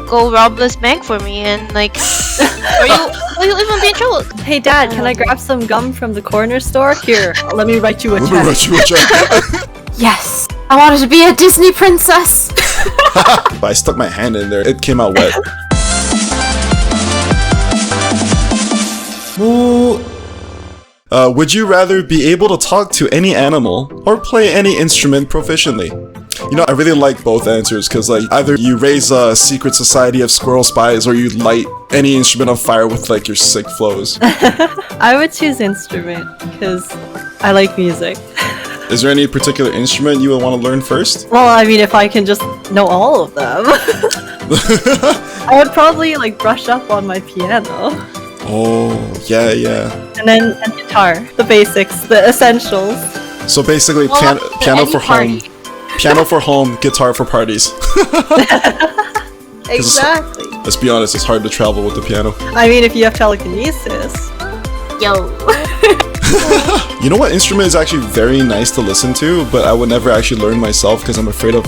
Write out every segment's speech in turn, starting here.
go rob this bank for me, and like, or you even be in trouble. Hey Dad, can I grab some gum from the corner store? Here, let me write you a check. Let me write you a check. Yes, I wanted to be a Disney princess. I stuck my hand in there. It came out wet. Would you rather be able to talk to any animal or play any instrument proficiently? You know, I really like both answers because, like, either you raise a secret society of squirrel spies or you light any instrument on fire with, like, your sick flows. I would choose instrument because I like music. Is there any particular instrument you would want to learn first? Well, I mean, if I can just know all of them. I would probably, like, brush up on my piano. Oh, yeah. And guitar. The basics, the essentials. So basically, piano for home. Piano for home, guitar for parties. Exactly. Let's be honest, it's hard to travel with the piano. I mean, if you have telekinesis. Yo. You know what instrument is actually very nice to listen to, but I would never actually learn myself because I'm afraid of,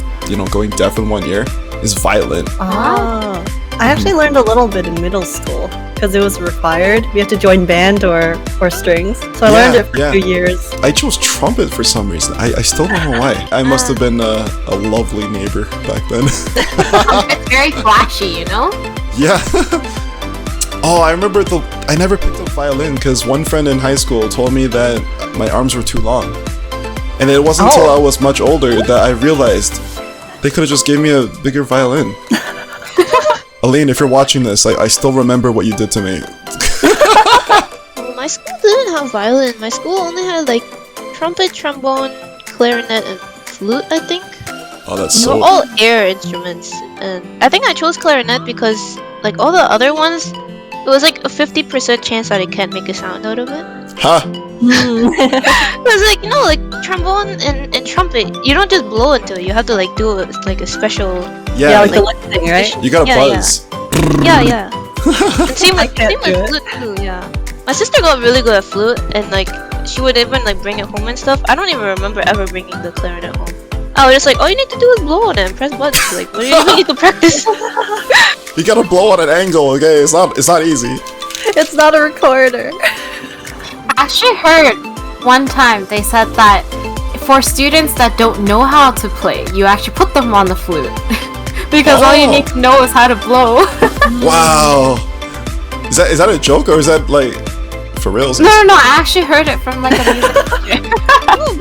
going deaf in 1 year, is violin. Oh. I actually learned a little bit in middle school because it was required. We had to join band or strings. So I learned it for 2 years. I chose trumpet for some reason. I still don't know why. I must have been a lovely neighbor back then. It's very flashy, you know? Yeah. Oh, I remember I never picked up violin because one friend in high school told me that my arms were too long. And it wasn't until I was much older that I realized they could have just gave me a bigger violin. Aline, if you're watching this, I still remember what you did to me. Well, my school didn't have violin. My school only had like trumpet, trombone, clarinet, and flute, I think. Oh, that's They so... were all air instruments. And I think I chose clarinet because like all the other ones, it was like a 50% chance that I can't make a sound out of it. Huh? It was like, like trombone and trumpet, you don't just blow into it. You have to like do like a special... Yeah, like the lip thing, right? You gotta buzz. Yeah. And same with flute too, yeah. My sister got really good at flute, and like she would even like bring it home and stuff. I don't even remember ever bringing the clarinet home. I was just like, all you need to do is blow on it and press buttons. Like, what do you even need to practice? You gotta blow on an angle, okay? It's not easy. It's not a recorder. I actually heard one time they said that for students that don't know how to play, you actually put them on the flute. Because all you need to know is how to blow. Wow. Is that a joke or is that like for real? No, I actually heard it from like a music teacher.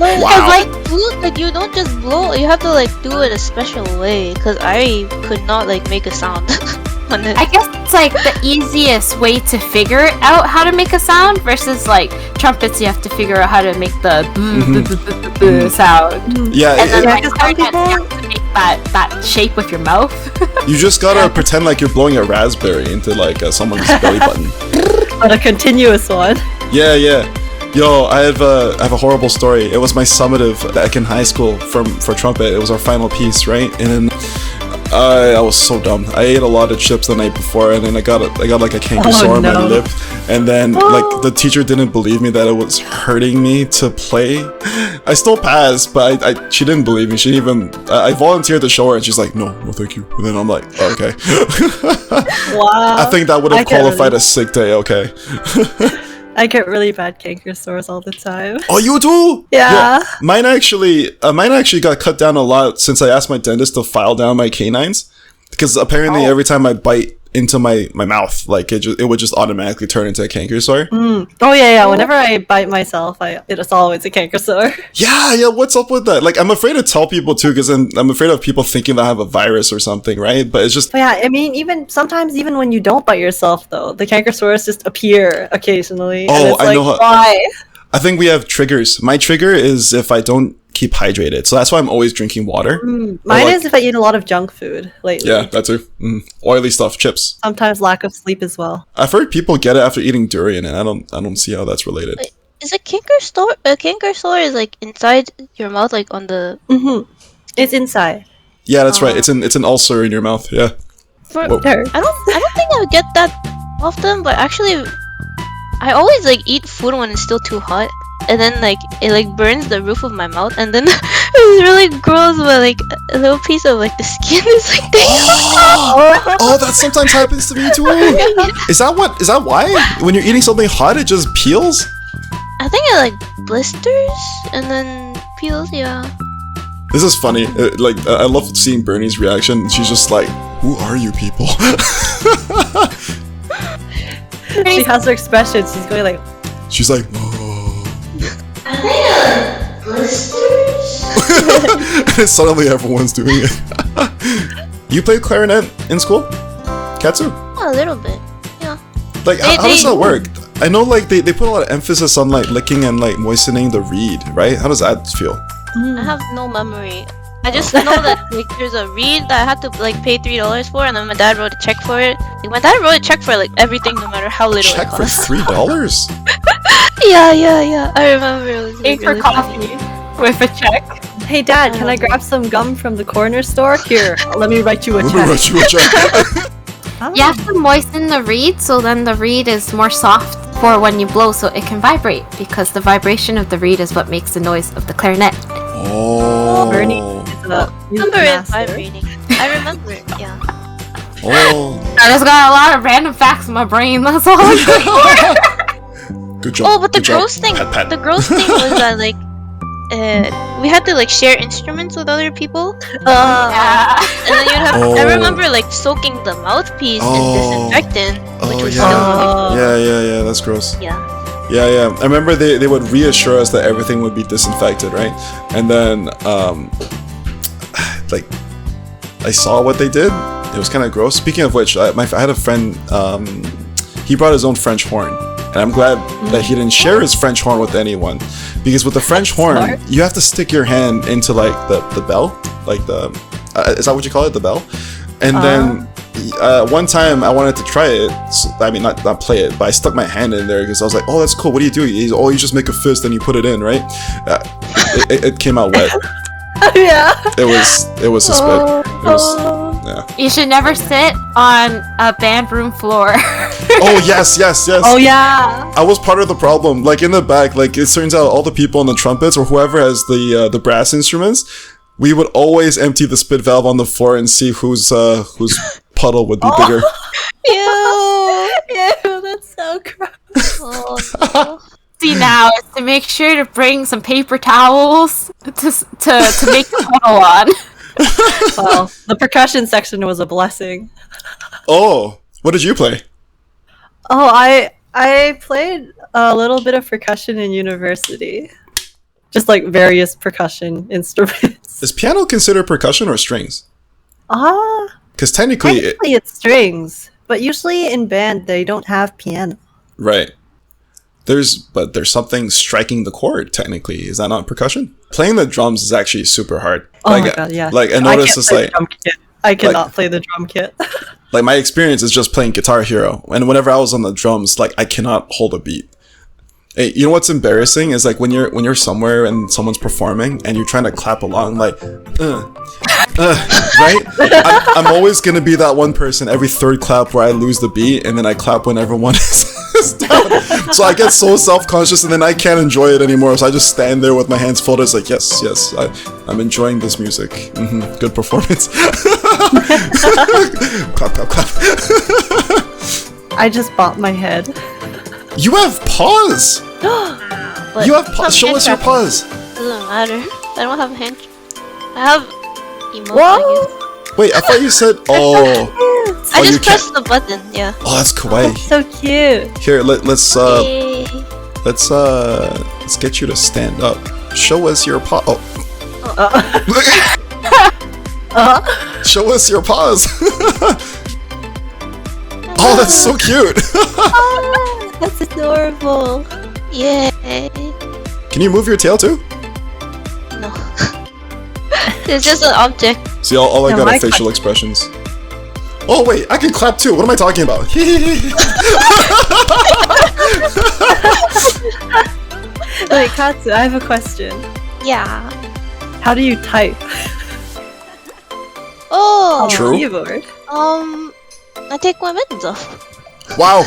Wow. Like flute, like you don't just blow, you have to like do it a special way. Cause I could not like make a sound on it. I guess it's like the easiest way to figure out how to make a sound versus like trumpets. You have to figure out how to make the sound. Yeah, and then like clarinets, you have to make that shape with your mouth. You just gotta pretend like you're blowing a raspberry into like someone's belly button. But a continuous one. Yeah. Yo, I have a horrible story. It was my summative back in high school for trumpet. It was our final piece, right? And then I was so dumb. I ate a lot of chips the night before, and then I got like a canker sore on my lip. And then like the teacher didn't believe me that it was hurting me to play. I still passed, but she didn't believe me. She didn't even. I volunteered to show her, and she's like, "No, thank you." And then I'm like, oh, "Okay." Wow. I think that would have qualified as sick day. Okay. I get really bad canker sores all the time. Oh, you do? Yeah. Mine actually got cut down a lot since I asked my dentist to file down my canines, because apparently every time I bite into my mouth, like it would just automatically turn into a canker sore. Oh yeah. Whenever I bite myself, it's always a canker sore. Yeah. What's up with that? Like, I'm afraid to tell people too, because I'm afraid of people thinking that I have a virus or something, right? But it's just... Yeah, I mean, even when you don't bite yourself, though, the canker sores just appear occasionally. Oh, and it's I know why? I think we have triggers. My trigger is if I don't keep hydrated, so that's why I'm always drinking water. Mine is if I eat a lot of junk food lately. Yeah, that too. Oily stuff, chips. Sometimes lack of sleep as well. I've heard people get it after eating durian, and I don't see how that's related. Wait, is a canker sore is like inside your mouth, like on the... It's inside. Yeah, that's right. It's an ulcer in your mouth. Yeah. I don't think I would get that often, but actually I always like eat food when it's still too hot, and then like it like burns the roof of my mouth, and then It's really gross, but like a little piece of like the skin is like Oh, that sometimes happens to me too. Is that why? When you're eating something hot, it just peels? I think it like blisters and then peels. Yeah. This is funny. I love seeing Bernie's reaction. She's just like, "Who are you people?" She has her expression. She's going like. She's like, "Oh." I think it like blisters. And suddenly everyone's doing it. You played clarinet in school, Katsu? Oh, a little bit. Yeah. Like, how does that work? I know, like, they put a lot of emphasis on, like, licking and, like, moistening the reed, right? How does that feel? I have no memory. I just know that like there's a reed that I had to like pay $3 for, and then my dad wrote a check for it. Like, my dad wrote a check for like everything, no matter how little Check it for cost. $3? Yeah. I remember it was Pay like, for really coffee funny. with a check. Hey Dad, can I grab some gum from the corner store? Here, let me write you a Let check. me write you a check. Oh. You have to moisten the reed, so then the reed is more soft for when you blow, so it can vibrate, because the vibration of the reed is what makes the noise of the clarinet. Oh. Bernie is a I music remember it master. vibrating. I remember it. Yeah. Oh. I just got a lot of random facts in my brain, that's all I'm good for. Good job. Oh, but the good job. gross thing. Pat, pat. The gross thing was that like. We had to like share instruments with other people, Yeah. and then you'd have. Oh. I remember like soaking the mouthpiece Oh. in disinfectant, which Oh, was yeah. still Yeah, that's gross. yeah. Yeah. I remember they would reassure us that everything would be disinfected, right? And then, like, I saw what they did. It was kind of gross. Speaking of which, I had a friend, he brought his own French horn. And I'm glad that he didn't share his French horn with anyone. Because with the French horn, Smart. you have to stick your hand into, like, the bell. Like, is that what you call it? The bell? And then, one time I wanted to try it. I mean, not play it, but I stuck my hand in there because I was like, oh, that's cool. What do you do? He's, you just make a fist and you put it in, right? It came out wet. Yeah. It was suspect. It was, yeah. You should never sit on a band room floor. Oh, yes. Oh yeah. I was part of the problem. Like, in the back, like, it turns out all the people on the trumpets or whoever has the brass instruments, we would always empty the spit valve on the floor and see whose puddle would be bigger. Ew, that's so gross. Oh, no. See, now is to make sure to bring some paper towels to make the puddle on. Well, the percussion section was a blessing. Oh, what did you play? Oh, I played a little bit of percussion in university. Just like various percussion instruments. Is piano considered percussion or strings? Because Technically technically, it's strings, but usually in band they don't have piano. right. There's something striking the chord. Technically, is that not percussion? Playing the drums is actually super hard. Oh my god, yeah. Like, I noticed this, like, I cannot play the drum kit. like, my experience is just playing Guitar Hero, and whenever I was on the drums, like, I cannot hold a beat. Hey, you know what's embarrassing is like when you're somewhere and someone's performing and you're trying to clap along, like, right? I'm always gonna be that one person every third clap where I lose the beat, and then I clap when everyone is down. So I get so self-conscious, and then I can't enjoy it anymore. So I just stand there with my hands folded. It's like, yes, I'm enjoying this music. Good performance. Clap, clap, clap. I just bopped my head. You have paws. But You have paws. Show us your paws. doesn't matter. I don't have hand. I have emotes. Whoa! Wait, I thought you said. Oh, I you just can't- pressed the button. Yeah. oh, that's kawaii. So cute. Here, let's Yay. let's get you to stand up. Show us your paw. Oh. Show us your paws. Oh, that's so cute. That's adorable. Yay. Can you move your tail too? No. It's just an object. See, all I No, got my are facial expressions. Oh wait, I can clap too. What am I talking about? Wait, Katsu, I have a question. Yeah. How do you type Oh. on the True. keyboard? I take my mittens off. Wow.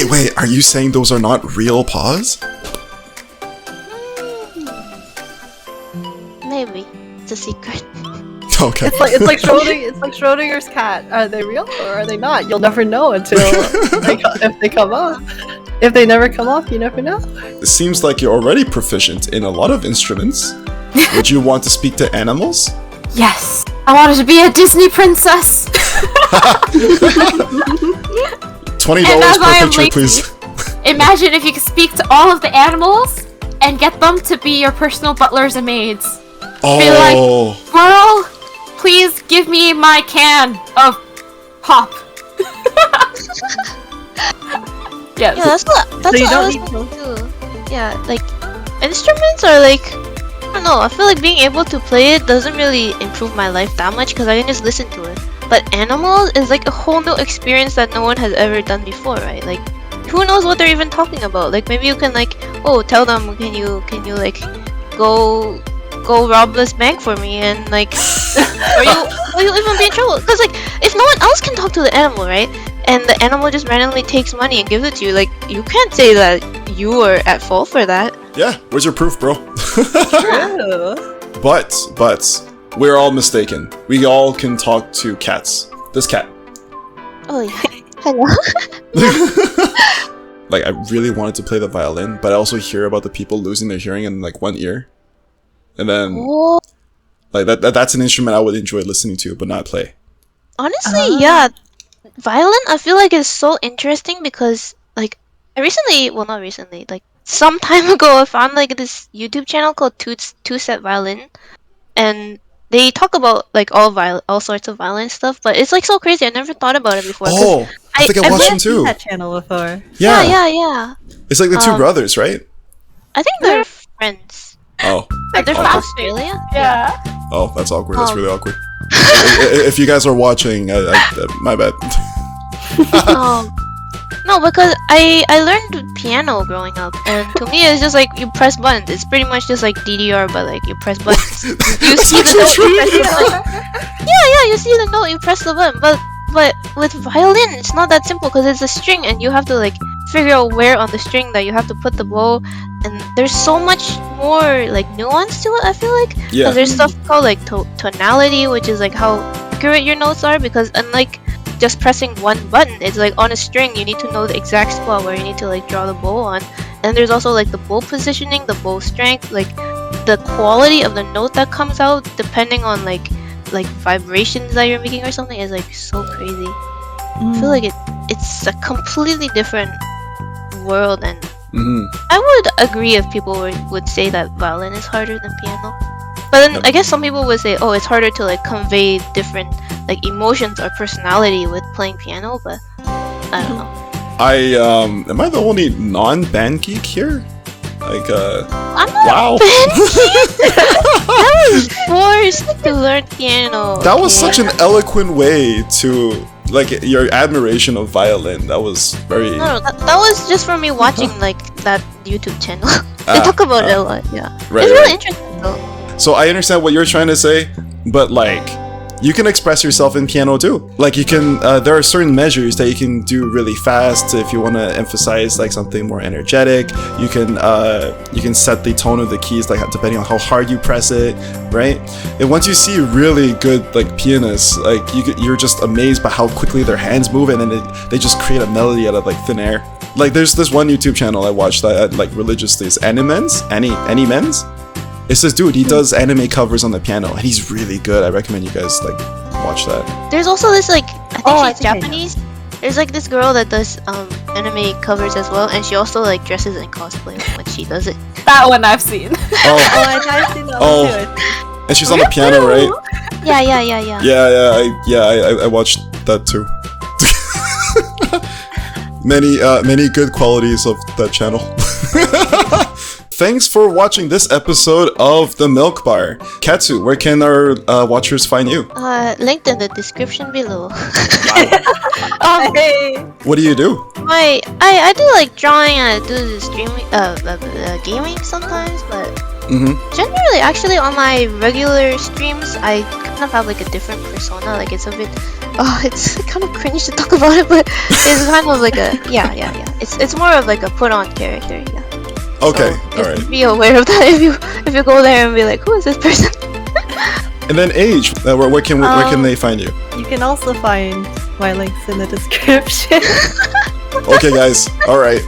Wait, are you saying those are not real paws? secret. Okay. It's like Schrodinger's cat. Are they real or are they not? You'll never know until if they come off. If they never come off, you never know. It seems like you're already proficient in a lot of instruments. Would you want to speak to animals? Yes. I wanted to be a Disney princess. $20 And as I per am picture, lazy, please. Imagine if you could speak to all of the animals and get them to be your personal butlers and maids. Be like, Oh, Squirrel, please give me my can of pop. Yes. Yeah, that's So you what I don't was need thinking too. Yeah, like instruments are like, I don't know. I feel like being able to play it doesn't really improve my life that much because I can just listen to it. But animals is like a whole new experience that no one has ever done before, right? Like, who knows what they're even talking about? Like, maybe you can like, oh, tell them, can you like, go rob this bank for me, and like, or you'll even be in trouble. Because like, if no one else can talk to the animal, right? And the animal just randomly takes money and gives it to you, like, you can't say that you were at fault for that. yeah. Where's your proof, bro? True. But we're all mistaken. We all can talk to cats. This cat. Oh yeah. Hello. Like, I really wanted to play the violin, but I also hear about the people losing their hearing in like one ear. And then Oh, like that's an instrument I would enjoy listening to but not play. honestly, yeah. Violin, I feel like is so interesting because like not recently, like some time ago, I found like this YouTube channel called Two Set Violin, and they talk about like all sorts of violin stuff. But it's like so crazy. I never thought about it before. 'cause Oh, I think I watched them too. That channel before. Yeah. yeah. It's like the two brothers, right? I think they're friends. Oh. But they're from Okay. Australia. Yeah. Oh, that's awkward. That's really awkward. If you guys are watching, my bad. No, because I learned piano growing up, and to me it's just like you press buttons. It's pretty much just like DDR, but like you press buttons. You see the note, you press the button. Yeah, you see the note, you press the button. But with violin, it's not that simple because it's a string, and you have to like figure out where on the string that you have to put the bow. And there's so much more like nuance to it. I feel like. Yeah. 'Cause there's stuff called like tonality, which is like how accurate your notes are. Because unlike just pressing one button, it's like on a string you need to know the exact spot where you need to like draw the bow on. And there's also like the bow positioning, the bow strength, like the quality of the note that comes out depending on like vibrations that you're making or something is like so crazy. I feel like it's a completely different world, and I would agree if people would say that violin is harder than piano. But then I guess some people would say, oh, it's harder to like convey different like emotions or personality with playing piano, but I don't know. Am I the only non-band geek here? Like, I'm not wow. I was forced to learn piano. That was okay? such an eloquent way to, like, your admiration of violin. That was very... No, that was just for me watching like that YouTube channel. They talk about it a lot, yeah. Right, it's really right. interesting though. So I understand what you're trying to say, but like, you can express yourself in piano too. Like you can, there are certain measures that you can do really fast if you want to emphasize like something more energetic. You can set the tone of the keys like depending on how hard you press it, right? And once you see really good like pianists, like you're just amazed by how quickly their hands move, and then they just create a melody out of like thin air. Like there's this one YouTube channel I watched that I like religiously. It's Annie Men's. It's this dude, he does anime covers on the piano, and he's really good. I recommend you guys like watch that. There's also this like I think she's I know. Japanese. There's like this girl that does anime covers as well, and she also like dresses in cosplay when she does it. That one I've seen. Oh, I've seen that Oh. one too. I think. and she's on the piano, right? Yeah. I watched that too. Many good qualities of that channel. Thanks for watching this episode of The Milk Bar. Katsu, where can our watchers find you? Linked in the description below. Hey. What do you do? I do like drawing, and I do the streaming, gaming sometimes, but generally, actually, on my regular streams, I kind of have like a different persona. Like it's a bit, it's kind of cringe to talk about it, but it's kind of like a yeah. It's more of like a put-on character, yeah. Okay, So all right. just be aware of that if you go there and be like, who is this person? And then Age, where can they find you? You can also find my links in the description. Okay, guys. All right.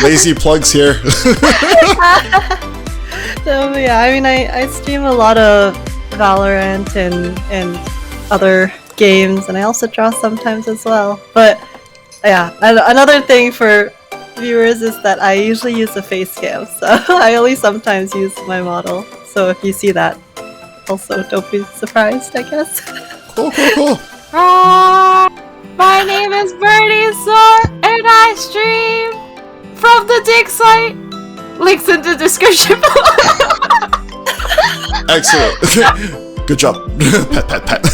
Lazy plugs here. So yeah, I mean, I stream a lot of Valorant and other games, and I also draw sometimes as well. But yeah, another thing for viewers is that I usually use a face cam, so I only sometimes use my model. So if you see that, also don't be surprised, I guess. Cool. My name is Bernie Sor, and I stream from the dig site. Links in the description below. Excellent. Good job. Pat.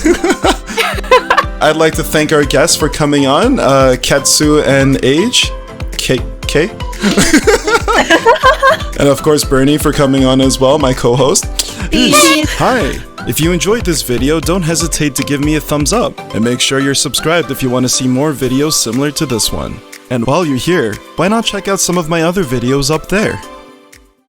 I'd like to thank our guests for coming on, Ketsu and Age. K. And of course, Bernie for coming on as well, my co-host. Hi. If you enjoyed this video, don't hesitate to give me a thumbs up. And make sure you're subscribed if you want to see more videos similar to this one. And while you're here, why not check out some of my other videos up there?